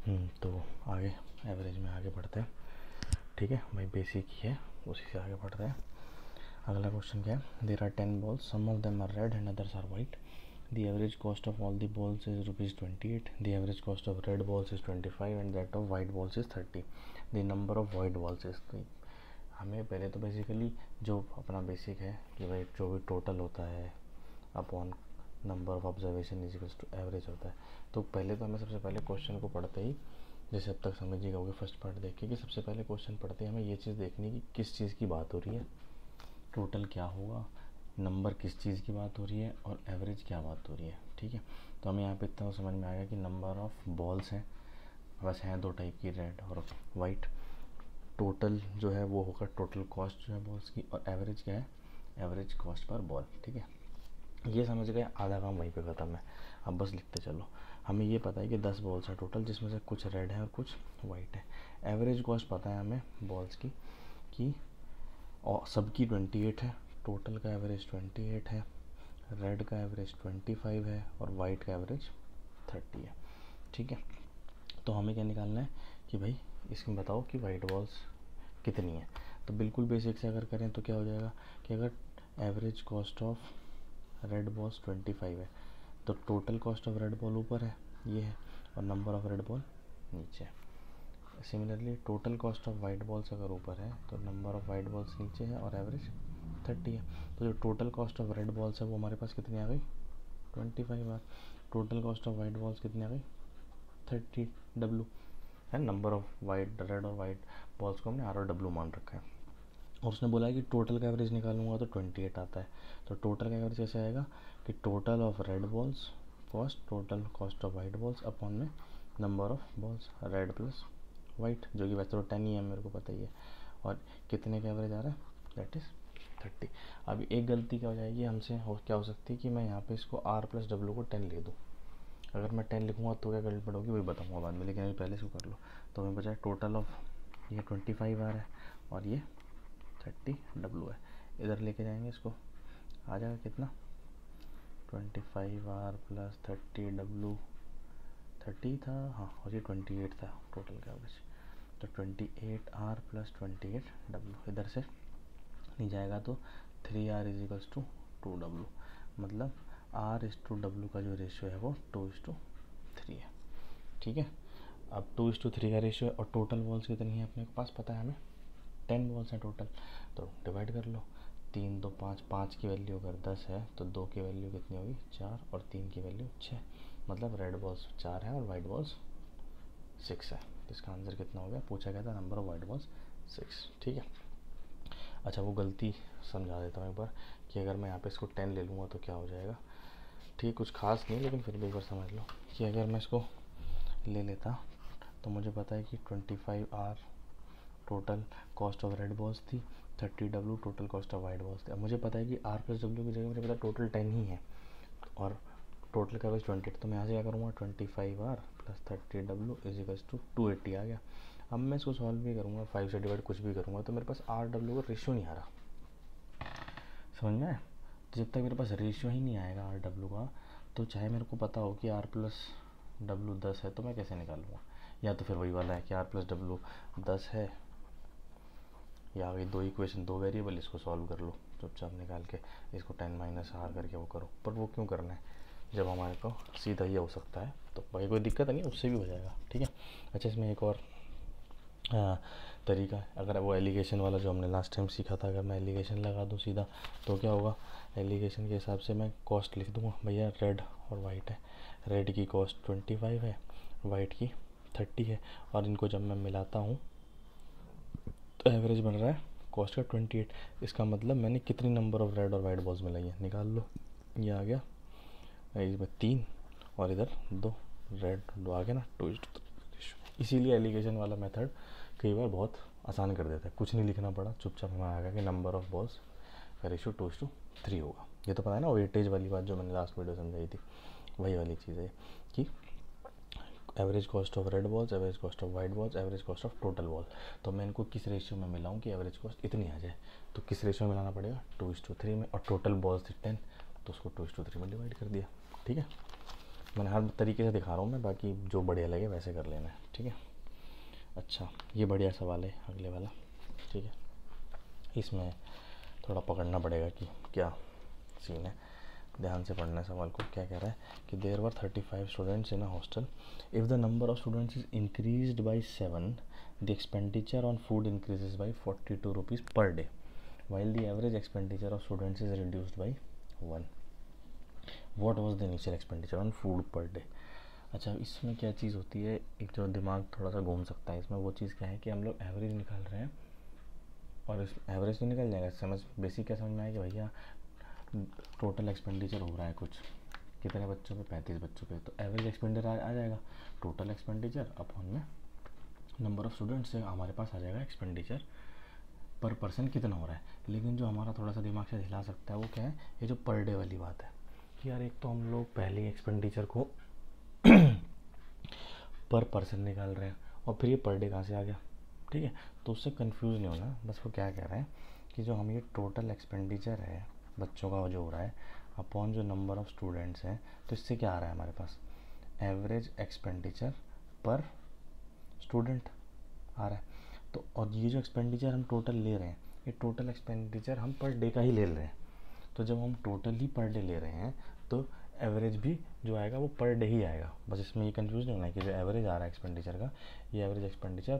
तो आगे एवरेज में आगे बढ़ते हैं। ठीक है भाई, बेसिक ही है, उसी से आगे बढ़ रहे हैं। अगला क्वेश्चन क्या है, there are 10 balls, some of them are red and others are white, the average cost of all the balls is ₹28, the average cost of red balls is 25 and that of white balls is 30, the number of white balls is. हमें पहले तो basically जो अपना basic है कि भाई जो भी टोटल होता है upon number of observation is equals to average होता है। तो पहले तो हमें सबसे पहले क्वेश्चन को पढ़ते ही, जैसे अब तक समझिएगा होगी फर्स्ट पार्ट देख के, कि सबसे पहले क्वेश्चन पढ़ते ही हमें ये चीज़ देखनी कि किस चीज़ की बात हो रही है, टोटल क्या होगा, नंबर किस चीज़ की बात हो रही है और एवरेज क्या बात हो रही है। ठीक है, तो हमें यहाँ पे इतना समझ में आएगा कि नंबर ऑफ बॉल्स हैं, बस हैं दो टाइप की, रेड और वाइट। टोटल जो है वो होगा टोटल कॉस्ट जो है बॉल्स की, और एवरेज क्या है, एवरेज कॉस्ट पर बॉल। ठीक है, ये समझ गए, आधा काम वहीं पे ख़त्म है। अब बस लिखते चलो। हमें ये पता है कि 10 बॉल्स हैं टोटल, जिसमें से कुछ रेड है और कुछ वाइट है। एवरेज कॉस्ट पता है हमें बॉल्स की कि और सबकी 28 है, टोटल का एवरेज 28 है, रेड का एवरेज 25 है और वाइट का एवरेज 30 है। ठीक है, तो हमें क्या निकालना है कि भाई इसमें बताओ कि वाइट बॉल्स कितनी है। तो बिल्कुल बेसिक से अगर करें तो क्या हो जाएगा कि अगर average cost of red balls 25 है तो total cost of red ball ऊपर है, ये है, और नंबर ऑफ रेड बॉल नीचे है। Similarly total cost of white balls अगर ऊपर है तो नंबर ऑफ वाइट बॉल्स नीचे है और एवरेज 30 है। तो जो total cost of red balls है वो हमारे पास कितनी आ गई, 25 बार। Total cost of white balls कितनी आ गई, 30W है। नंबर ऑफ वाइट, रेड और वाइट बॉल्स को हमने R और W मान रखा है, और उसने बोला है कि टोटल का एवरेज निकालूंगा तो 28 आता है। तो टोटल का एवरेज कैसे आएगा कि total of red balls cost, total cost of white balls upon में number of balls red plus white, जो कि वैसे तो 10 ही है, मेरे को पता ही है। और कितने का एवरेज आ रहा है, दैट इज़ 30। अभी एक गलती क्या हो जाएगी हमसे, क्या हो सकती है कि मैं यहाँ पे इसको R+W को 10 ले दूँ। अगर मैं 10 लिखूँगा तो क्या गलती होगी वही बताऊँगा बाद में, लेकिन अभी पहले इसको कर लो। तो हमें बचा टोटल ऑफ ये 25 आ रहा है और ये 30W है। इधर लेके जाएंगे इसको, आ जाएगा कितना, 25R प्लस 30W, 30 था हाँ, और ये 28 था टोटल का एवरेज। तो 28R प्लस 28W, इधर से नहीं जाएगा तो 3R is equals to 2W, मतलब R/W का जो रेशियो है वो 2:3 है। ठीक है, अब 2:3 का रेशियो है और टोटल बॉल्स कितनी है अपने पास पता है हमें, 10 बॉल्स हैं टोटल। तो डिवाइड कर लो, 3 2 5, 5 की वैल्यू अगर 10 है तो 2 की वैल्यू कितनी होगी 4 और 3 की वैल्यू 6, मतलब रेड बॉल्स 4 है और वाइट बॉल्स 6 है। तो इसका आंसर कितना हो गया, पूछा गया था नंबर ऑफ वाइट बॉल्स 6। ठीक है, अच्छा वो गलती समझा देता हूँ एक बार कि अगर मैं यहाँ पे इसको 10 ले लूँगा तो क्या हो जाएगा। ठीक है, कुछ खास नहीं, लेकिन फिर भी एक बार समझ लो कि अगर मैं इसको ले लेता तो मुझे पता है कि 25R total cost of red balls थी, 30W total cost of white balls थी। अब मुझे पता है कि R+W की जगह मुझे पता है टोटल 10 ही है और टोटल का एवरेज 28, तो मैं यहाँ से क्या करूँगा 25R plus 30W is equals to 280 आ गया। अब मैं इसको सॉल्व भी करूँगा, 5 से डिवाइड कुछ भी करूँगा तो मेरे पास R/W का रेशियो नहीं आ रहा, समझ में आया। तो जब तक मेरे पास रेशियो ही नहीं आएगा R/W का, तो चाहे मेरे को पता हो कि R+W 10 है तो मैं कैसे निकालूंगा, या तो फिर वही वाला है कि R+W 10 है, या आगे दो इक्वेशन, दो वेरिएबल, इसको सॉल्व कर लो चुपचाप निकाल के, इसको 10 - R करके वो करो। पर वो क्यों करना है जब हमारे को सीधा ही हो सकता है, तो भाई कोई दिक्कत नहीं, उससे भी हो जाएगा। ठीक है, अच्छा इसमें एक और तरीका है, अगर वो एलिगेशन वाला जो हमने लास्ट टाइम सीखा था, अगर मैं एलिगेशन लगा दूँ सीधा तो क्या होगा, एलिगेशन के हिसाब से मैं कॉस्ट लिख दूँगा, भैया रेड और वाइट है, रेड की कॉस्ट 25 है, वाइट की 30 है, और इनको जब मैं मिलाता हूँ तो एवरेज बन रहा है कॉस्ट का 28। इसका मतलब मैंने कितनी नंबर ऑफ रेड और वाइट बॉल्स मिलाई है, निकाल लो, ये आ गया, इसमें 3 और इधर 2, रेड 2 आ गया ना, 2:3। इसीलिए एलिगेशन वाला मेथड कई बार बहुत आसान कर देता है, कुछ नहीं लिखना पड़ा, चुपचाप हमें आएगा कि नंबर ऑफ बॉल्स का रेशियो 2:3 होगा। ये तो पता है ना, वेटेज वाली बात जो मैंने लास्ट वीडियो समझाई थी, वही वाली चीज़ है कि average cost of red balls, average cost of white balls, average cost of total ball. तो मैं इनको किस रेशियो में मिलाऊं कि एवरेज कॉस्ट इतनी आ जाए, तो किस रेशियो में मिलाना पड़ेगा, 2:3 में, और टोटल बॉल्स थे 10 तो उसको 2:3 में डिवाइड कर दिया। ठीक है, मैंने हर तरीके से दिखा रहा हूँ मैं, बाकी जो बढ़िया लगे वैसे कर लेना है, ठीक है। अच्छा, ये बढ़िया सवाल है अगले वाला, ठीक है। इसमें थोड़ा पकड़ना पड़ेगा कि क्या सीन है, ध्यान से पढ़ना है सवाल को। क्या कह रहा है कि there were 35 students in a hostel, if the number of students is increased by 7, the expenditure on food increases by 42 rupees per day, while the average expenditure of students is reduced by 1. What was the initial expenditure on food per day? अच्छा, इसमें क्या चीज़ होती है, एक जो दिमाग थोड़ा सा घूम सकता है इसमें, वो चीज़ क्या है कि हम लोग एवरेज निकाल रहे हैं, और इस एवरेज तो निकल जाएगा, समझ बेसिक क्या समझ में आया कि भैया टोटल एक्सपेंडिचर हो रहा है कुछ कितने बच्चों पे, 35 बच्चों पे, तो एवरेज एक्सपेंडिचर आ जाएगा टोटल एक्सपेंडिचर अपॉन में नंबर ऑफ़ स्टूडेंट्स से हमारे पास आ जाएगा एक्सपेंडिचर पर पर्सन कितना हो रहा है। लेकिन जो हमारा थोड़ा सा दिमाग से हिला सकता है वो क्या है, ये जो पर डे वाली बात है कि यार एक तो हम लोग पहले एक्सपेंडिचर को पर पर्सन निकाल रहे हैं, और फिर ये पर डे कहाँ से आ गया, ठीक है। तो उससे कंफ्यूज नहीं होना, बस वो क्या कह रहे हैं कि जो हम ये टोटल एक्सपेंडिचर है बच्चों का जो हो रहा है अपॉन जो नंबर ऑफ़ स्टूडेंट्स हैं, तो इससे क्या आ रहा है हमारे पास, एवरेज एक्सपेंडिचर पर स्टूडेंट आ रहा है। तो और ये जो एक्सपेंडिचर हम टोटल ले रहे हैं, ये टोटल एक्सपेंडिचर हम पर डे का ही ले रहे हैं, तो जब हम टोटल ही पर डे ले रहे हैं तो एवरेज भी जो आएगा वो पर डे ही आएगा। बस इसमें ये कंफ्यूज नहीं होना है कि जो एवरेज आ रहा है एक्सपेंडिचर का, ये एवरेज एक्सपेंडिचर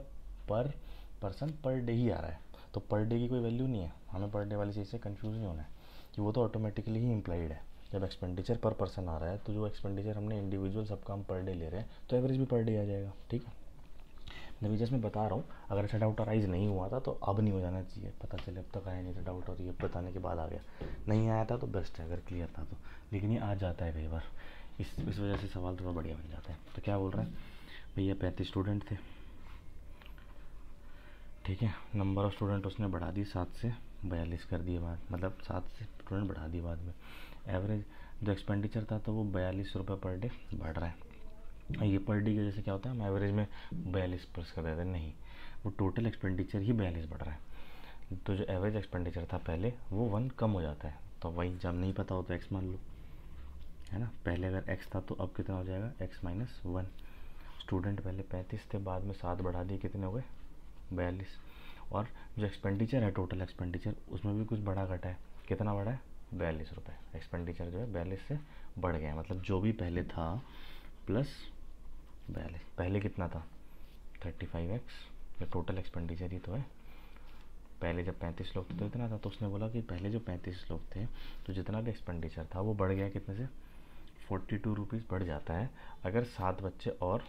पर पर्सन पर डे ही आ रहा है, तो पर डे की कोई वैल्यू नहीं है, हमें पर डे वाली चीज़ से कंफ्यूज नहीं होना है कि वो तो ऑटोमेटिकली ही इम्प्लाइड है। जब एक्सपेंडिचर पर पर्सन आ रहा है तो जो एक्सपेंडिचर हमने इंडिविजुअल सबका हम पर डे ले रहे हैं, तो एवरेज भी पर डे आ जाएगा, ठीक है। मैं जस्ट मैं बता रहा हूँ, अगर अच्छा डाउट अराइज नहीं हुआ था तो अब नहीं हो जाना चाहिए, पता चले अब तक आया नहीं था डाउट और ये बताने के बाद आ गया, नहीं आया था तो बेस्ट है अगर क्लियर था तो, लेकिन ये आ जाता है कई बार, इस वजह से सवाल थोड़ा बढ़िया बन जाता है। तो क्या बोल रहा है भैया, 35 स्टूडेंट थे, ठीक है, नंबर ऑफ़ स्टूडेंट उसने बढ़ा दी 7 से 42 कर दिए बाद, मतलब 7 से स्टूडेंट बढ़ा दिए बाद में, एवरेज जो एक्सपेंडिचर था तो वो 42 रुपये पर डे बढ़ रहा है। ये पर डे की वजह से क्या होता है, हम एवरेज में 42 प्लस कर देते हैं, नहीं, वो टोटल एक्सपेंडिचर ही 42 बढ़ रहा है, तो जो एवरेज एक्सपेंडिचर था पहले वो 1 कम हो जाता है। तो वही जब नहीं पता हो तो x मान लो, है ना, पहले अगर x था तो अब कितना हो जाएगा, x माइनस 1। स्टूडेंट पहले 35 थे, बाद में 7 बढ़ा दिए, कितने हो गए 42, और जो एक्सपेंडिचर है टोटल एक्सपेंडिचर उसमें भी कुछ बढ़ा घटा है, कितना बढ़ा है 42 रुपये, एक्सपेंडिचर जो है 42 से बढ़ गया है, मतलब जो भी पहले था प्लस 42, पहले कितना था 35x, ये टोटल एक्सपेंडिचर ही तो है, पहले जब 35 लोग थे तो इतना था, तो उसने बोला कि पहले जो 35 लोग थे तो जितना भी एक्सपेंडिचर था वो बढ़ गया कितने से 42 रुपीज़ बढ़ जाता है अगर 7 बच्चे और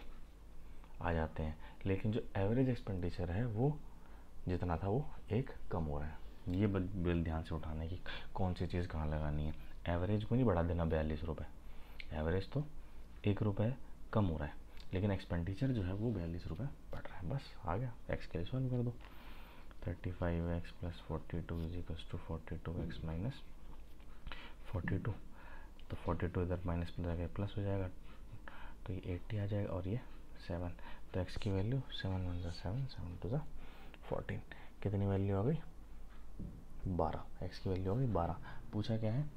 आ जाते हैं, लेकिन जो एवरेज एक्सपेंडिचर है वो जितना था वो 1 कम हो रहा है। ये बिल ध्यान से उठाने की कौन सी चीज़ कहाँ लगानी है, एवरेज को नहीं बढ़ा देना 42 रुपये, एवरेज तो 1 रुपये कम हो रहा है, लेकिन एक्सपेंडिचर जो है वो 42 रुपये बढ़ रहा है, बस आ गया, एक्स के लिए सॉल्व कर दो, 35x plus 42 is equals to 42x minus 42, तो 42 इधर माइनस में जाकर प्लस हो जाएगा, तो ये 80 आ जाएगा और ये 7, तो x की वैल्यू 7 1 7 7 2 14, कितनी वैल्यू आ गई 12, x की वैल्यू आ गई 12। पूछा क्या है,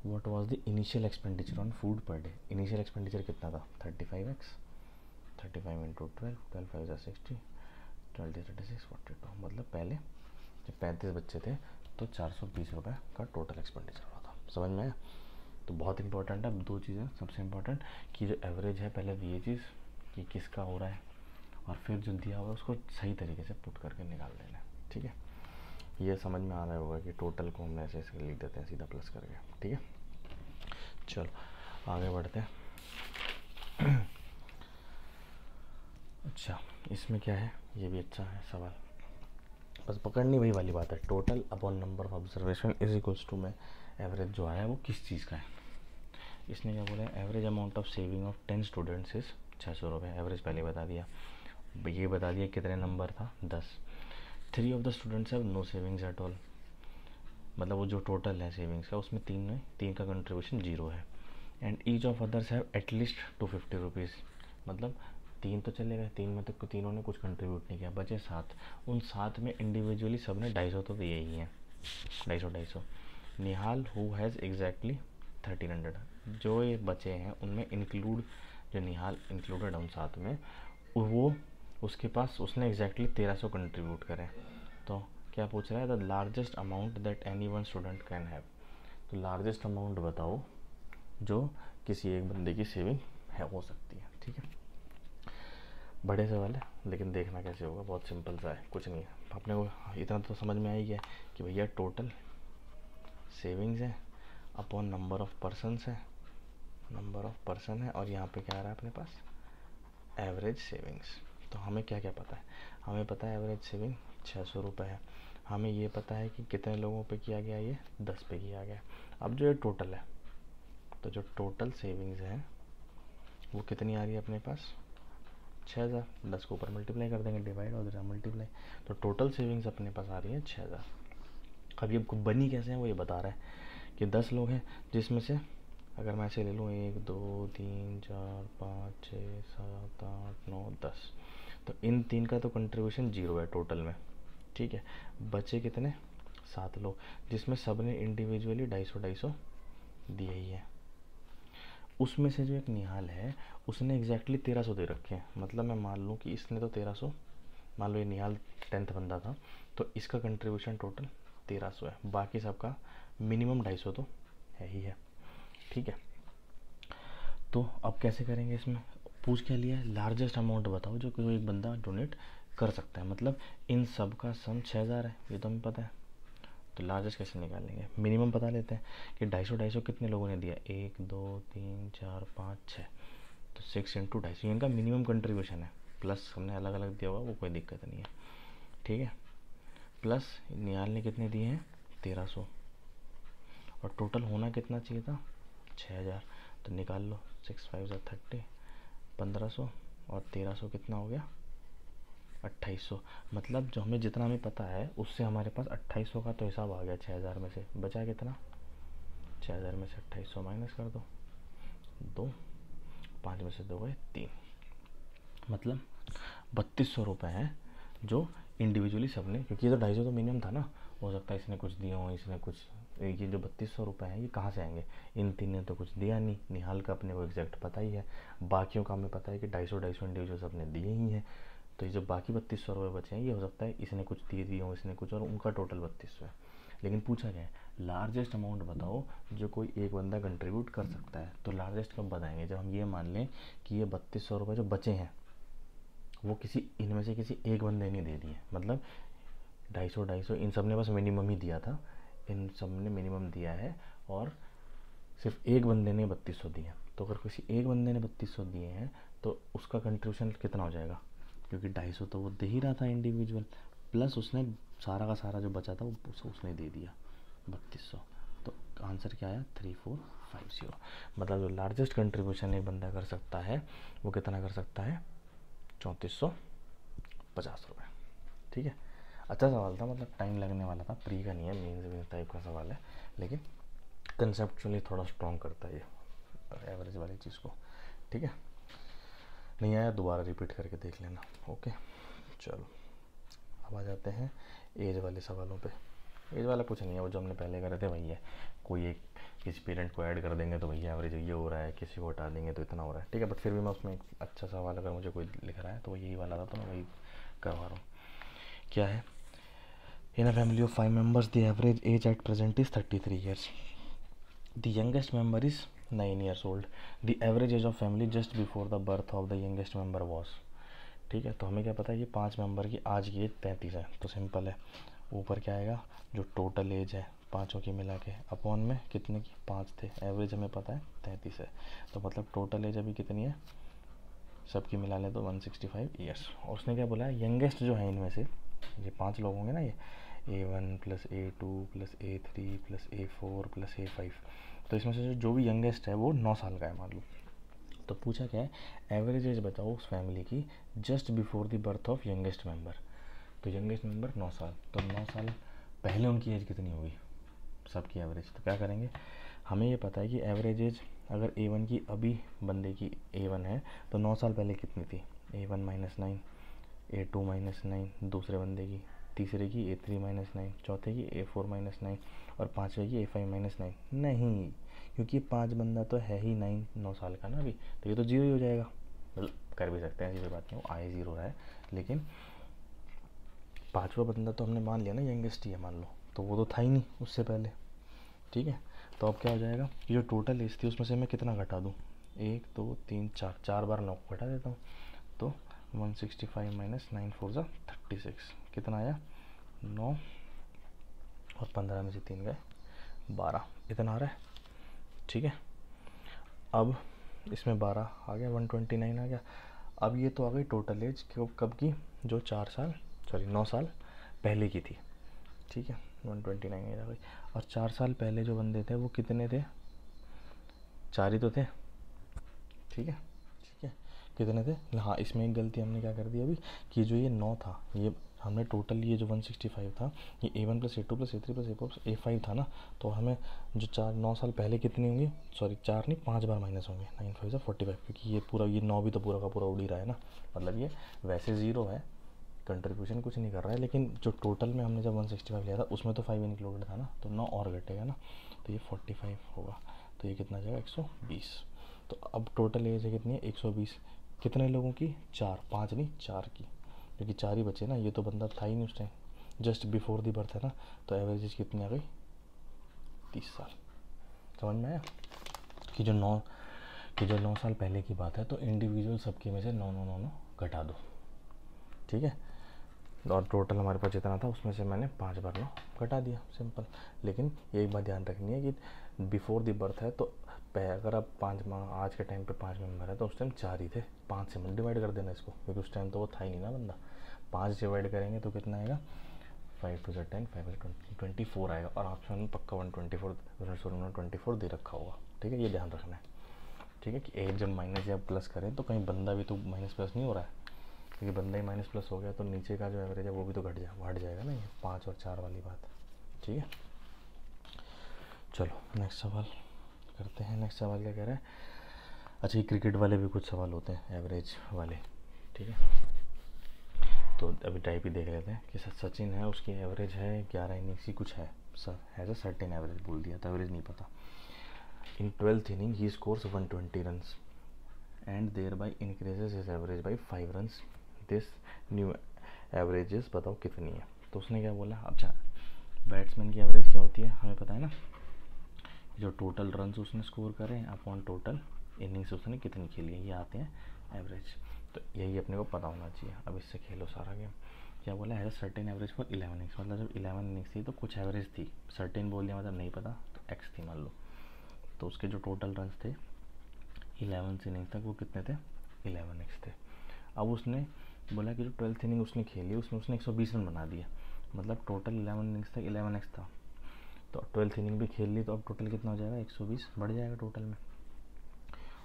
what was the initial expenditure on food per day, initial expenditure कितना था 35x, 35 इंटू 12, 12 5 60, 12 36 42, मतलब पहले जब 35 बच्चे थे तो 420 रुपये का टोटल एक्सपेंडिचर हुआ था, समझ में आया। तो बहुत इंपॉर्टेंट है, 2 चीज़ें सबसे इम्पॉर्टेंट कि जो एवरेज है पहले ये चीज़ कि किसका हो रहा है, और फिर जो दिया हुआ है उसको सही तरीके से पुट करके निकाल देना है, ठीक है। ये समझ में आ रहा होगा कि टोटल को हम ऐसे ऐसे लिख देते हैं सीधा प्लस करके, ठीक है। चलो आगे बढ़ते हैं। अच्छा, इसमें क्या है, ये भी अच्छा है सवाल, बस पकड़नी वही वाली बात है, total upon number of observation is equals to में एवरेज जो आया है वो किस चीज़ का है। इसने क्या बोला है, average amount of saving of 10 students is 600 रुपये, एवरेज पहले बता दिया, ये बता दिया कितने नंबर था 10, 3 of the students have no savings at all, मतलब वो जो टोटल है सेविंग्स का उसमें तीन का कंट्रीब्यूशन 0 है, and each of others have at least 250 rupees, मतलब 3 तो चले गए, 3 में तो तीनों ने कुछ कंट्रीब्यूट नहीं किया, बचे 7, उन 7 में इंडिविजुअली सब ने 250 तो दिए ही हैं, 250 निहाल हु हैज़ एग्जैक्टली 1300। जो ये बचे हैं उनमें इंक्लूड, जो निहाल इंक्लूडेड हम साथ में, वो उसके पास उसने एग्जैक्टली 1300 कंट्रीब्यूट करें। तो क्या पूछ रहा है, the largest amount that any one student can have. तो लार्जेस्ट अमाउंट बताओ जो किसी एक बंदे की सेविंग है हो सकती है। ठीक है, बड़े सवाल है लेकिन देखना कैसे होगा, बहुत सिंपल सा है, कुछ नहीं है। अपने को इतना तो समझ में आ ही गया कि भैया टोटल सेविंग्स है अपॉन नंबर ऑफ पर्सनस है, नंबर ऑफ पर्सन है, और यहाँ पे क्या आ रहा है अपने पास, एवरेज सेविंग्स। तो हमें क्या क्या पता है, हमें पता है एवरेज सेविंग 600 रुपये है, हमें ये पता है कि कितने लोगों पे किया गया, ये 10 पे किया गया। अब जो ये टोटल है, तो जो टोटल सेविंग्स है वो कितनी आ रही है अपने पास, 6000। 10 को ऊपर मल्टीप्लाई कर देंगे, डिवाइड और इधर मल्टीप्लाई, तो टोटल सेविंग्स अपने पास आ रही है 6000। अब ये बनी कैसे हैं वो ये बता रहा है कि 10 लोग हैं, जिसमें से अगर मैं ऐसे ले लूँ 1 2 3 4 5 6 7 8 9 10, तो इन 3 का तो कंट्रीब्यूशन 0 है टोटल में। ठीक है, बचे कितने, 7 लोग, जिसमें सब ने इंडिविजुअली 250 दिए ही है। उसमें से जो एक निहाल है उसने एग्जैक्टली 1300 दे रखे हैं। मतलब मैं मान लूँ कि इसने तो 1300, मान लो ये निहाल 10th बंदा था, तो इसका कंट्रीब्यूशन टोटल 1300 है, बाकी सबका मिनिमम 250 तो है ही है। ठीक है, तो अब कैसे करेंगे, इसमें पूछ क्या लिया है, लार्जेस्ट अमाउंट बताओ जो कोई एक बंदा डोनेट कर सकता है। मतलब इन सब का सम 6000 है, ये तो हमें पता है। तो लार्जेस्ट कैसे निकालेंगे, मिनिमम पता लेते हैं कि 250 कितने लोगों ने दिया, 1 2 3 4 5 6, तो 6 इंटू 250 इनका मिनिमम कंट्रीब्यूशन है। प्लस हमने अलग अलग दिया हुआ वो कोई दिक्कत नहीं है। ठीक है, प्लस निहाल ने कितने दिए हैं 1300, और टोटल होना कितना चाहिए था 6000। तो निकाल लो, 6 5 30, 1500 और 1300 कितना हो गया 2800। मतलब जो हमें जितना हमें पता है उससे हमारे पास 2800 का तो हिसाब आ गया। 6000 में से बचा कितना, 6000 में से 2800 माइनस कर दो, 2, 5 में से 2 गए 3, मतलब 3200 रुपये हैं जो इंडिविजुअली सबने, क्योंकि ये तो 250 तो मिनिमम था ना, हो सकता है इसने कुछ दिए हो, इसने कुछ, ये जो 3200 रुपये हैं ये कहाँ से आएंगे, इन 3 ने तो कुछ दिया नहीं। निहाल का अपने को एग्जैक्ट पता ही है, बाकियों का हमें पता है कि 250 इंडिविजुअल सबने दिए ही हैं। तो ये जो बाकी 3200 रुपये बचे हैं ये हो सकता है इसने कुछ दिए हों, इसने कुछ, और उनका टोटल 3200 है। लेकिन पूछा गया है लार्जेस्ट अमाउंट बताओ जो कोई एक बंदा कंट्रीब्यूट कर सकता है। तो लार्जेस्ट कब बताएंगे, जब हम ये मान लें कि ये 3200 रुपये जो बचे हैं वो किसी इनमें से किसी एक बंदे ने दे दिए। मतलब 250 इन सब ने बस मिनिमम ही दिया था, इन सब ने मिनिमम दिया है, और सिर्फ एक बंदे ने 3200 दिए। तो अगर किसी एक बंदे ने 3200 दिए हैं तो उसका कंट्रीब्यूशन कितना हो जाएगा, क्योंकि 250 तो वो दे ही रहा था इंडिविजुअल, प्लस उसने सारा का सारा जो बचा था वो उसने दे दिया 3200। तो आंसर क्या आया 3450। मतलब जो लार्जेस्ट कंट्रीब्यूशन एक बंदा कर सकता है वो कितना कर सकता है 3450 रुपये। ठीक है, अच्छा सवाल था, मतलब टाइम लगने वाला था, प्री का नहीं है, मेंस टाइप का सवाल है, लेकिन कंसेप्चुअली थोड़ा स्ट्रॉन्ग करता है ये एवरेज वाली चीज़ को। ठीक है, नहीं आया दोबारा रिपीट करके देख लेना। ओके, चलो अब आ जाते हैं एज वाले सवालों पे। एज वाला कुछ नहीं है, वो जो हमने पहले करे थे वही है। कोई एक किसी पेरेंट को ऐड कर देंगे तो भैया एवरेज ये हो रहा है, किसी को हटा देंगे तो इतना हो रहा है। ठीक है, बट फिर भी मैं उसमें एक अच्छा सवाल अगर मुझे कोई लिख रहा है तो वो यही वाला था, तो मैं वही करवा रहा हूँ। क्या है, in a family of 5 members the average age at present is 33 years, the youngest member is 9 years old, the average age of family just before the birth of the youngest member was. ठीक है, तो हमें क्या पता है कि 5 member की आज की एज 33 है, तो सिंपल है, ऊपर क्या आएगा जो टोटल एज है पाँचों की मिला के, अपॉन में कितने की 5 थे, एवरेज हमें पता है 33 है, तो मतलब टोटल एज अभी कितनी है सबकी मिला लें तो 165 ईयर्स। और उसने क्या बोला है, यंगेस्ट जो है इनमें से, ये 5 लोग होंगे ना, ये A1 plus A2 plus A3 plus A4 plus A5, तो इसमें से जो भी यंगेस्ट है वो 9 साल का है मान लो। तो पूछा क्या है, एवरेज एज बताओ उस फैमिली की just before the birth of youngest member. तो यंगेस्ट मेंबर 9 साल, तो 9 साल पहले उनकी एज कितनी होगी सबकी एवरेज। तो क्या करेंगे, हमें ये पता है कि एवरेज एज अगर A1 की अभी बंदे की A1 है तो 9 साल पहले कितनी थी, A1 माइनस 9, A2 माइनस 9 दूसरे बंदे की, तीसरे की A3 माइनस 9, चौथे की A4 माइनस 9 और पाँचवें की A5 माइनस 9। नहीं, क्योंकि 5 बंदा तो है ही 9 साल का ना अभी, तो ये तो 0 ही हो जाएगा। मतलब कर भी सकते हैं, ऐसी कोई बात नहीं, वो आए 0 है, लेकिन 5वां बंदा तो हमने मान लिया ना यंगेस्ट ही है मान लो, तो वो तो था ही नहीं उससे पहले। ठीक है, तो अब क्या हो जाएगा, ये जो टोटल एज थी उसमें से मैं कितना घटा दूँ, 1 2 3 4, 4 बार 9 को घटा देता हूँ, तो 165 माइनस 9 4 ज़ा 36, कितना आया 9, और 15 में से 3 गए 12, इतना आ रहा है। ठीक है, अब इसमें 12 आ गया, 129 आ गया। अब ये तो आ गई टोटल एज कब की, जो 9 साल पहले की थी। ठीक है, 129 एज आ गई। और 4 साल पहले जो बंदे थे वो कितने थे, 4 ही तो थे। ठीक है, ठीक है, कितने थे, हाँ इसमें एक गलती हमने क्या कर दी अभी, कि जो ये 9 था, ये हमने टोटल ये जो 165 था, ये A1 plus A2 plus A3 plus A4 plus A5 था ना, तो हमें जो 9 साल पहले कितनी होंगी, सॉरी 4 नहीं 5 बार माइनस होंगे, 9 5 45, क्योंकि ये पूरा ये 9 भी तो पूरा का पूरा उड़ ही रहा है ना, मतलब ये वैसे 0 है, कंट्रीब्यूशन कुछ नहीं कर रहा है, लेकिन जो टोटल में हमने जब 165 लिया था उसमें तो 5 इंक्लूडेड था ना, तो 9 और घटेगा ना, तो ये 45 होगा, तो ये कितना जाएगा 120। तो अब टोटल एज है कितनी है 120, कितने लोगों की, 4, 5 नहीं 4 की, क्योंकि 4 ही बचे ना, ये तो बंदा था ही नहीं उस time, just before the birth है ना, तो एवरेज एज कितनी आ गई 30 साल। समझ में आया कि जो 9 साल पहले की बात है, तो इंडिविजुअल सबकी में से 9 9 9 9 घटा दो। ठीक है, और टोटल हमारे पास जितना था उसमें से मैंने 5 बार 9 घटा दिया, सिंपल। लेकिन ये एक बात ध्यान रखनी है कि बिफोर दी बर्थ है, तो अगर आप 5 आज के टाइम पे 5 मेंबर है, तो उस टाइम 4 ही थे, 5 से मत डिवाइड कर देना इसको, क्योंकि उस टाइम तो वो था ही नहीं ना बंदा। 5 डिवाइड करेंगे तो कितना आएगा, 5 2 10, 5 24 आएगा, और ऑप्शन में पक्का 124 दे रखा होगा। ठीक है, ये ध्यान रखना है। ठीक है, कि एज जब माइनस या प्लस करें तो कहीं बंदा भी तो माइनस प्लस नहीं हो रहा है, क्योंकि बंदा ही माइनस प्लस हो गया तो नीचे का जो एवरेज है वो भी तो घट जाएगा ना, ये 5 और 4 वाली बात। ठीक है, चलो नेक्स्ट सवाल करते हैं। नेक्स्ट सवाल क्या कह रहा है, अच्छा ये क्रिकेट वाले भी कुछ सवाल होते हैं एवरेज वाले। ठीक है, तो अभी टाइप ही देख लेते हैं कि सचिन है, उसकी एवरेज है 11 इनिंग्स की कुछ है, हैज़ अ सर्टेन एवरेज बोल दिया, तो एवरेज नहीं पता। इन 12th इनिंग ही scores 120 runs and there by increases his average by 5 runs, this new averages बताओ कितनी है। तो उसने क्या बोला, अच्छा बैट्समैन की एवरेज क्या होती है हमें पता है ना, जो टोटल रन्स उसने स्कोर करे अपॉन टोटल इनिंग्स उसने कितनी खेली है, ये आते हैं एवरेज। तो यही अपने को पता होना चाहिए। अब इससे खेलो सारा गेम। क्या बोला है, सर्टेन एवरेज फॉर 11 इनिंग्स, मतलब जब 11 इनिंग्स थी तो कुछ एवरेज थी, सर्टेन बोल दिया मतलब नहीं पता, तो एक्स थी मान लो, तो उसके जो टोटल रन्स थे 11 इनिंग्स तक वो कितने थे, 11 एक्स थे। अब उसने बोला कि जो 12th इनिंग उसने खेली उसमें उसने 120 रन बना दिया, मतलब टोटल 11 इनिंग्स तक 11 एक्स था, तो 12th इनिंग भी खेल ली, तो अब टोटल कितना हो जाएगा 120 बढ़ जाएगा टोटल में,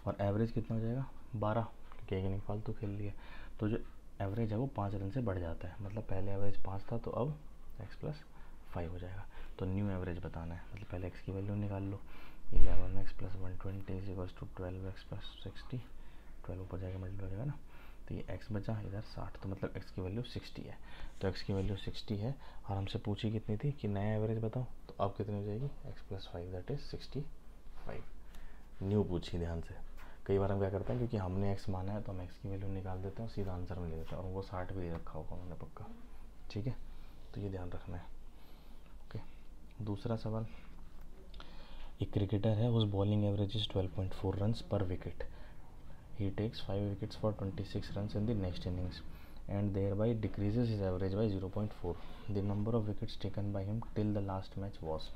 और एवरेज कितना हो जाएगा 12, क्योंकि एक इनिंग फालतू खेल लिया, तो जो एवरेज है वो 5 रन से बढ़ जाता है, मतलब पहले एवरेज 5 था तो अब x प्लस 5 हो जाएगा। तो न्यू एवरेज बताना है, मतलब पहले x की वैल्यू निकाल लो, 11x plus 120 is equals to 12x plus 60, 12 ऊपर जाएगा मल्टीप्लाई हो जाएगा ना, तो ये x बचा इधर 60, तो मतलब x की वैल्यू 60 है, तो x की वैल्यू 60 है, और हमसे पूछी कितनी थी कि नया एवरेज बताओ, तो अब कितनी हो जाएगी x plus 5 that is 65, new पूछी ध्यान से। कई बार हम क्या करते हैं, क्योंकि हमने x माना है तो हम x की वैल्यू निकाल देते हैं और सीधा आंसर में ले देते हैं, और वो 60 भी दे रखा होगा उन्होंने पक्का। ठीक है, तो ये ध्यान रखना है। ओके, दूसरा सवाल, एक क्रिकेटर है उस बॉलिंग एवरेज इज 12.4 रन्स पर wicket, he takes 5 wickets for 26 runs in the next innings and thereby decreases his average by 0.4, the number of wickets taken by him till the last match was।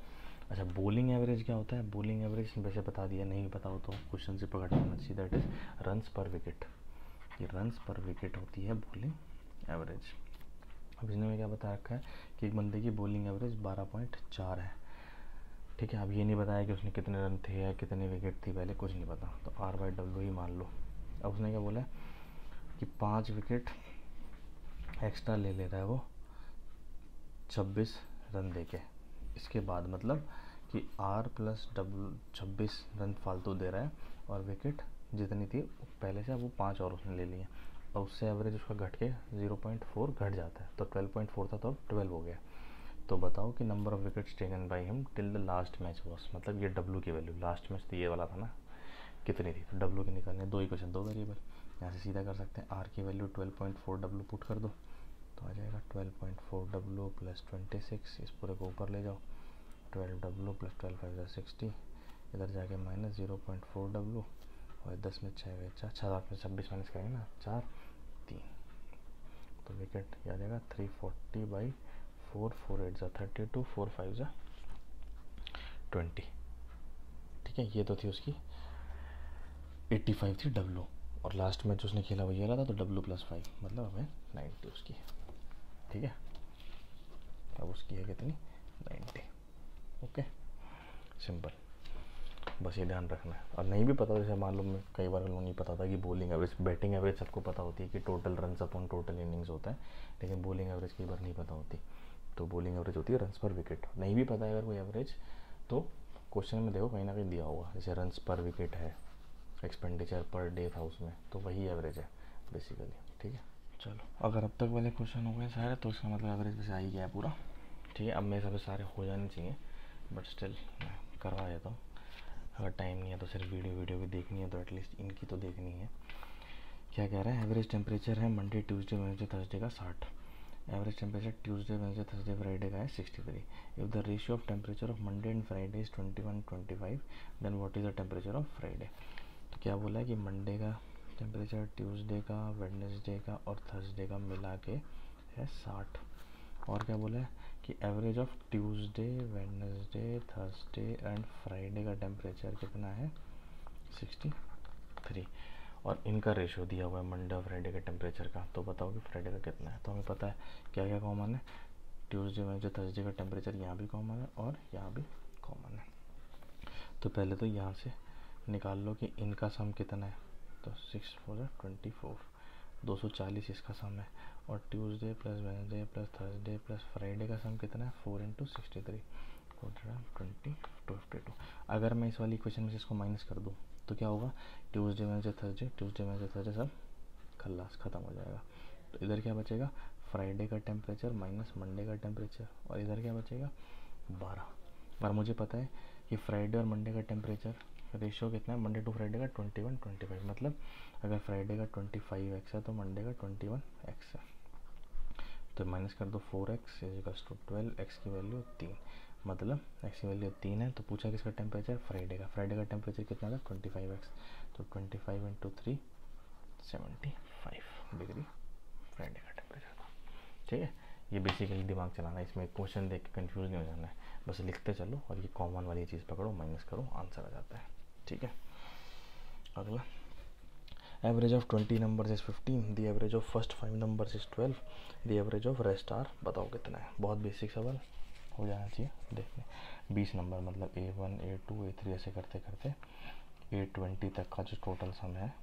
अच्छा bowling average क्या होता है, bowling average वैसे बता दिया, नहीं पता हो तो क्वेश्चन से पकड़ लेना चाहिए, दैट इज रन्स पर विकेट, ये रन्स पर विकेट होती है बॉलिंग एवरेज। अब इसने में क्या बता रखा है कि एक बंदे की बॉलिंग एवरेज 12.4 है। ठीक है, अब ये नहीं बताया कि उसने कितने रन थे या कितने विकेट थी, पहले कुछ नहीं पता, तो R/W ही मान लो। अब उसने क्या बोला कि 5 विकेट एक्स्ट्रा ले रहा है वो 26 रन दे के, इसके बाद मतलब कि R प्लस W 26 रन फालतू दे रहा है, और विकेट जितनी थी पहले से वो 5 और उसने ले लिए, और उससे एवरेज उसका घट के 0.4 घट जाता है, तो 12.4 था तो अब 12 हो गया। तो बताओ कि number of wickets taken by him till the last match was, मतलब ये डब्लू की वैल्यू, लास्ट मैच तो ये वाला था ना, कितनी थी, तो डब्लू की निकालने, दो इक्वेशन, दो वेरिएबल, यहाँ से सीधा कर सकते हैं। आर की वैल्यू 12.4 डब्लू पुट कर दो तो आ जाएगा 12.4 डब्लू प्लस 26, इस पूरे को ऊपर ले जाओ, 12 डब्लू प्लस 12 5 60, इधर जाके माइनस 0.4 डब्लू, और 10 में 6 गए 4, 6 7 में 26 माइनस करेंगे ना, 4 3, तो विकेट आ जाएगा 340 बाई 4, 4 8 ज़ा 32, 4 5 ज़ा 20। ठीक है, ये तो थी उसकी 85 थी डब्लू, और लास्ट मैच उसने खेला वो ये रहा था, तो डब्लू प्लस 5 मतलब हमें 90 उसकी। ठीक है, अब उसकी है कितनी, 90। ओके, सिंपल, बस ये ध्यान रखना है। और नहीं भी पता, जैसे मालूम में कई बार लोगों नहीं पता था कि बॉलिंग एवरेज, बैटिंग एवरेज सबको पता होती है कि total runs upon total innings होता है, लेकिन बॉलिंग एवरेज कई बार नहीं पता होती। तो बॉलिंग एवरेज होती है रन्स पर विकेट। नहीं भी पता है अगर कोई एवरेज, तो क्वेश्चन में देखो कहीं ना कहीं दिया होगा, जैसे रन्स पर विकेट है, एक्सपेंडिचर पर डे था उसमें, तो वही एवरेज है बेसिकली। ठीक है, चलो अगर अब तक वाले क्वेश्चन हो गए सारे, तो इसका मतलब एवरेज वैसे आ ही गया है पूरा। ठीक है, अब मेरे हिसाब से सारे हो जाने चाहिए, बट स्टिल मैं करवा देता हूँ। अगर टाइम नहीं है तो सिर्फ वीडियो भी देखनी है, तो एटलीस्ट इनकी तो देखनी है। क्या कह रहा है, एवरेज टेम्परेचर है मंडे ट्यूसडे वेडनेसडे थर्सडे का 60, average temperature Tuesday Wednesday Thursday Friday का है 63। If the ratio of temperature of Monday and Friday is 21-25, then what is the temperature of Friday. तो क्या बोला है कि मंडे का टेम्परेचर ट्यूसडे का, वेडनेसडे का और थर्सडे का मिला के है 60, और क्या बोला है कि average of Tuesday Wednesday Thursday and Friday का टेम्परेचर कितना है 63, और इनका रेशियो दिया हुआ है मंडे और फ्राइडे के टेम्परेचर का। तो बताओ कि फ्राइडे का कितना है। तो हमें पता है क्या क्या कॉमन है, ट्यूसडे वेडनेसडे थर्सडे का टेम्परेचर यहाँ भी कॉमन है और यहाँ भी कॉमन है। तो पहले तो यहाँ से निकाल लो कि इनका सम कितना है, तो 6 4 24, 240 इसका सम है, और Tuesday plus Wednesday plus Thursday plus Friday का सम कितना है 4 × 63, 20 52। अगर मैं इस वाली इक्वेशन में से इसको माइनस कर दूँ तो क्या होगा, ट्यूसडे वेडनेसडे थर्सडे सब खल्लास ख़त्म हो जाएगा। तो इधर क्या बचेगा, फ्राइडे का टेम्परेचर माइनस मंडे का टेम्परेचर, और इधर क्या बचेगा 12। और मुझे पता है कि फ्राइडे और मंडे का टेम्परेचर रेशियो कितना है, मंडे टू फ्राइडे का 21-25, मतलब अगर फ्राइडे का 25x है तो मंडे का 21x है। तो माइनस कर दो 4x इक्वल्स टू 12, x की वैल्यू 3, मतलब x की वैल्यू 3 है। तो पूछा किसका टेम्परेचर, फ्राइडे का टेम्परेचर कितना था 25x, तो 25 × 3 75 डिग्री फ्राइडे का टेम्परेचर था। ठीक है, ये बेसिकली दिमाग चलाना है, इसमें क्वेश्चन देख के कंफ्यूज नहीं हो जाना है, बस लिखते चलो और ये कॉमन वाली चीज़ पकड़ो, माइनस करो, आंसर आ जाता है। ठीक है, अगला, average of 20 numbers is 15, the average of first 5 numbers is 12, the average of rest are, बताओ कितना है। बहुत बेसिक सवाल हो जाना चाहिए। देखते 20 नंबर मतलब A1 A2 A3 ऐसे करते करते A20 तक का जो टोटल सम है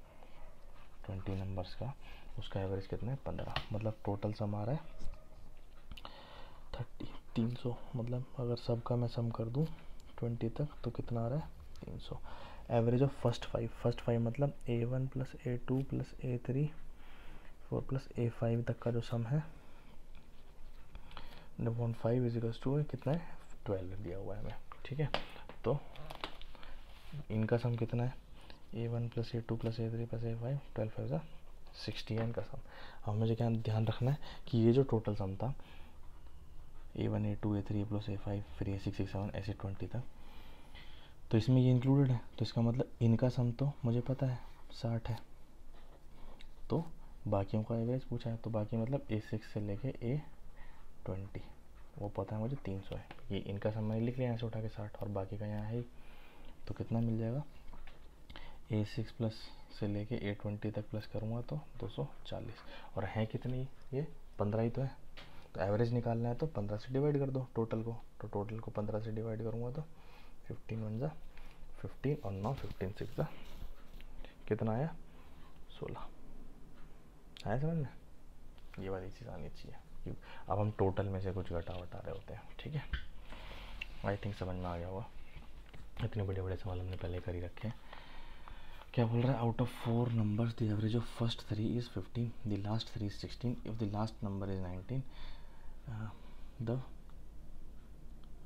20 नंबर्स का, उसका एवरेज कितना है 15, मतलब टोटल सम आ रहा है 300। मतलब अगर सब का मैं सम कर दूं 20 तक तो कितना आ रहा है 300। एवरेज ऑफ फर्स्ट 5 मतलब A1 plus A2 plus A3 4 plus A5 तक का जो सम है 5 इजिकल्स टू कितना है 12 दिया हुआ है हमें। ठीक है, तो इनका सम कितना है A1 plus A2 plus A3 plus A5, 12 5 60 है इनका सम। अब मुझे क्या ध्यान रखना है कि ये जो टोटल सम था A1 A2 A3 plus A5 फिर A6 6 7 ऐसे 20 तक, तो इसमें ये इंक्लूडेड है। तो इसका मतलब इनका सम तो मुझे पता है 60 है, तो बाकियों का एवरेज पूछा है, तो बाकी मतलब A6 से लेके A20 वो पता है मुझे 300 है। ये इनका सम मैंने लिख लिया यहाँ से उठा के 60, और बाकी का यहाँ है, तो कितना मिल जाएगा A6 प्लस से लेके A20 तक प्लस करूँगा तो 240, और है कितनी ये 15 ही तो है। तो एवरेज निकालना है तो 15 से डिवाइड कर दो टोटल को, तो टोटल को 15 से डिवाइड करूँगा तो 15 1 ज़ा 15 और 9 15 6 ज़ा कितना आया 16 आया समझ में। ये वाली चीज़ आनी चाहिए, अब हम टोटल में से कुछ घटा वटा रहे होते हैं। ठीक है, आई थिंक समझ में आ गया होगा। इतने बड़े बड़े सवाल हमने पहले कर ही रखे हैं। क्या बोल रहा है, out of 4 numbers the average of first 3 is 15, the last 3 is 16, if the last number is 19 the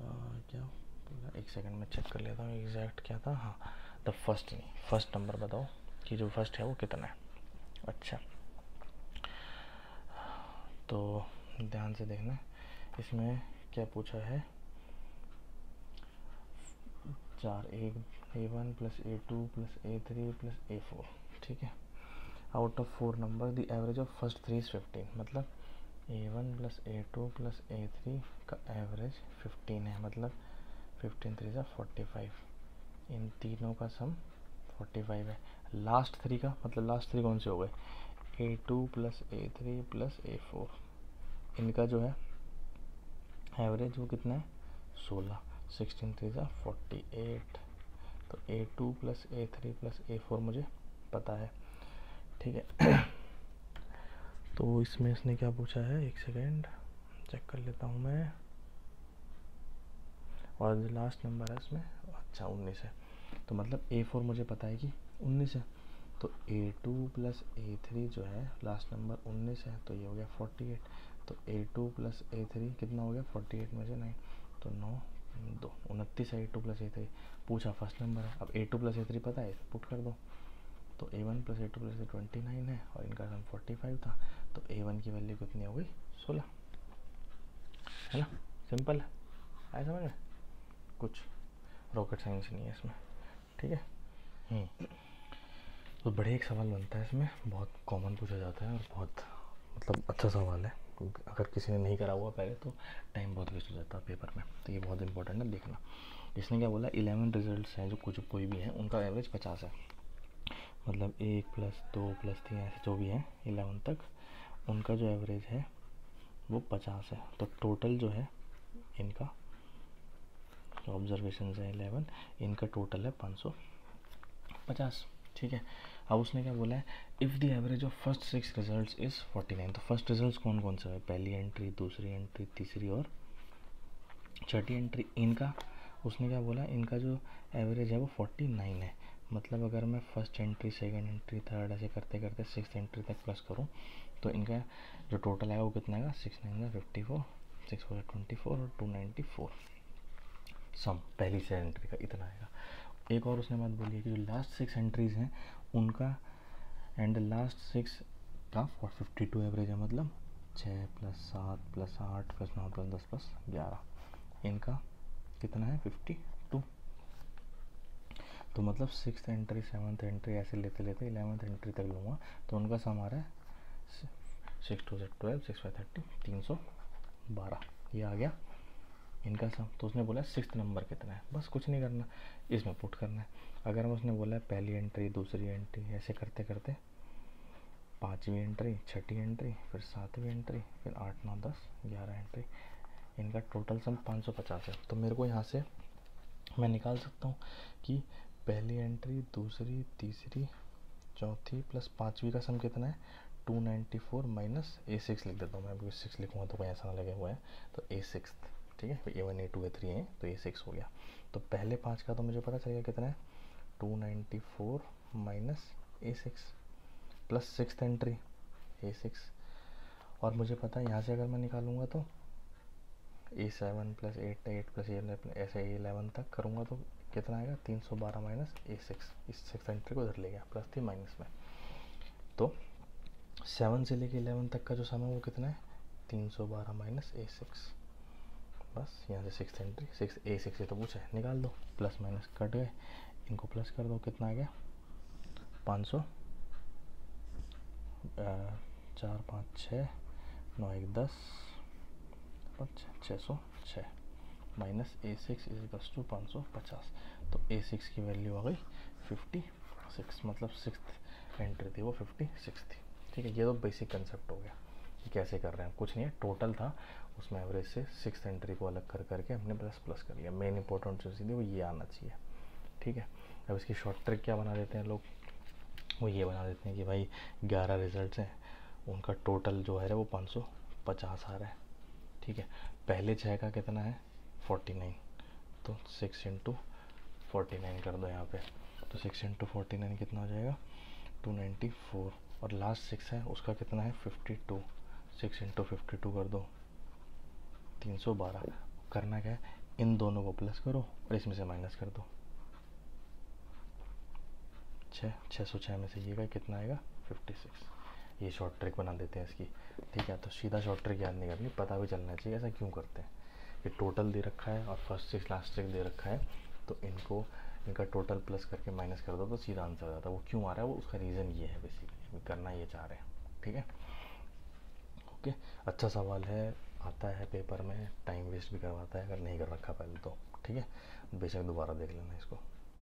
क्या बोला, एक सेकंड में चेक कर लेता हूँ एग्जैक्ट क्या था। हाँ, द फर्स्ट, नहीं फर्स्ट नंबर बताओ कि जो फर्स्ट है वो कितना है। अच्छा, तो ध्यान से देखना, इसमें क्या पूछा है, 4 A1 plus A2 plus A3 plus A4, ठीक है। Out of 4 number the average of first 3 is 15, मतलब A1 plus A2 plus A3 का एवरेज 15 है, मतलब 15 3 सा 45, इन तीनों का सम 45 है। लास्ट 3 का मतलब लास्ट 3 कौन से हो गए, A2 plus A3 plus A4, इनका जो है एवरेज वो कितना है 16, 16 3 सा 48, तो A2 plus A3 plus A4 मुझे पता है, ठीक है। तो इसमें इसने क्या पूछा है, एक सेकेंड चेक कर लेता हूँ मैं, और जो लास्ट नंबर है इसमें, अच्छा 19 है, तो मतलब A4 मुझे पता है कि 19 है, तो A2 प्लस A3 जो है लास्ट नंबर 19 है, तो ये हो गया 48, तो A2 प्लस A3 कितना हो गया 48 में से 9, तो 9 2 29 है A2 प्लस A3, पूछा फर्स्ट नंबर है, अब A2 प्लस A3 पता है, पुट कर दो, तो A1 प्लस A2 प्लस 29 है, और इनका सम 45 था, तो A1 की वैल्यू कितनी हो गई 16, है ना, सिंपल है, आया समझ में, कुछ रॉकेट साइंस नहीं है इसमें, ठीक है। तो बड़े एक सवाल बनता है इसमें, बहुत कॉमन पूछा जाता है और बहुत मतलब अच्छा सवाल है, अगर किसी ने नहीं करा हुआ पहले तो टाइम बहुत वेस्ट हो जाता है पेपर में, तो ये बहुत इंपॉर्टेंट है देखना। इसने क्या बोला, 11 रिजल्ट्स हैं जो कुछ कोई भी हैं उनका एवरेज 50 है, मतलब 1 प्लस 2 प्लस 3 ऐसे जो भी हैं 11 तक, उनका जो एवरेज है वो 50 है, तो टोटल जो है इनका ऑब्जर्वेशन है 11, इनका टोटल है 550, ठीक है। अब उसने क्या बोला है, if the average of first 6 results is 49, तो फर्स्ट रिजल्ट्स कौन कौन से है, पहली एंट्री, दूसरी एंट्री, तीसरी और छठी एंट्री, इनका उसने क्या बोला, इनका जो एवरेज है वो 49 है, मतलब अगर मैं first entry, second entry, third ऐसे करते करते 6th एंट्री तक प्लस करूँ, तो इनका जो टोटल आएगा वो कितना आएगा, 6 9 54, 6 4 24 और 294, सम पहली से एंट्री का इतना आएगा। एक और उसने बात बोली है कि जो लास्ट 6 एंट्रीज़ हैं उनका एंड लास्ट 6 का 52 एवरेज है, मतलब 6 plus 7 plus 8 plus 9 plus 10 plus 11, इनका कितना है 52, तो मतलब 6th एंट्री 7th एंट्री ऐसे लेते लेते 11th एंट्री तक लूँगा, तो उनका सम आ रहा है 6 2 12 6 5 30 312, ये आ गया इनका सम। तो उसने बोला 6th नंबर कितना है, बस कुछ नहीं करना, इसमें पुट करना है। अगर हम उसने बोला है पहली एंट्री, दूसरी एंट्री ऐसे करते करते 5वीं एंट्री, छठी एंट्री, फिर 7वीं एंट्री, फिर 8 9 10 11 एंट्री, इनका टोटल सम 550 है, तो मेरे को यहाँ से मैं निकाल सकता हूँ कि पहली एंट्री, दूसरी, तीसरी, चौथी प्लस 5वीं का सम कितना है 294 माइनस A6 लिख देता हूँ मैं, अभी 6 लिखूँगा तो कोई ऐसा ना लगे हुआ है, तो A6, ठीक है, A1 A2 A3 है तो A6 हो गया। तो पहले 5 का तो मुझे पता चल गया कितना है 294 minus A6 plus 6th entry A6, और मुझे पता है यहाँ से अगर मैं निकालूंगा तो A7 प्लस 8 8 प्लस 11 ऐसे A11 तक करूँगा तो कितना आएगा 312 माइनस A6, इस 6th एंट्री को इधर ले गया, प्लस थी माइनस में, तो 7 से लेके 11 तक का जो सम है वो कितना है 312 माइनस A6, बस यहाँ से 6th एंट्री 6 A6 से तो पूछा है, निकाल दो, प्लस माइनस कट गए, इनको प्लस कर दो, कितना आ गया 500, 4 5 6 9 1 10 606 माइनस A6 इज टू 550, तो A6 की वैल्यू आ गई 56, मतलब 6th एंट्री थी वो 56 थी, ठीक है। ये तो बेसिक कंसेप्ट हो गया कि कैसे कर रहे हैं, कुछ नहीं है, टोटल था उसमें एवरेज से 6th एंट्री को अलग कर करके हमने प्लस कर लिया, मेन इंपॉर्टेंट चीज़ थी वो ये आना चाहिए, ठीक है। अब इसकी शॉर्ट ट्रिक क्या बना देते हैं लोग, वो ये बना देते हैं कि भाई 11 रिजल्ट्स हैं, उनका टोटल जो है वो 550 आ रहा है, ठीक है। पहले 6 का कितना है 49, तो 6 इंटू 49 कर दो यहाँ पे, तो 6 इंटू 49 कितना हो जाएगा 294, और लास्ट 6 है उसका कितना है 52, 6 इंटू 52 कर दो 312, करना क्या है इन दोनों को प्लस करो और इसमें से माइनस कर दो। 606 में से ये का कितना आएगा 56। ये शॉर्ट ट्रिक बना देते हैं इसकी, ठीक है। तो सीधा शॉर्ट ट्रिक याद नहीं करनी, पता भी चलना चाहिए ऐसा क्यों करते हैं। ये टोटल दे रखा है और फर्स्ट 6 लास्ट 6 दे रखा है, तो इनका टोटल प्लस करके माइनस कर दो तो सीधा आंसर आ जाता है। वो क्यों आ रहा है, वो उसका रीज़न ये है, बेसिकली करना ये चाह रहे हैं, ठीक है। ओके, अच्छा सवाल है, आता है पेपर में, टाइम वेस्ट भी करवाता है अगर नहीं कर रखा पहले तो, ठीक है। बेशक दोबारा देख लेना इसको।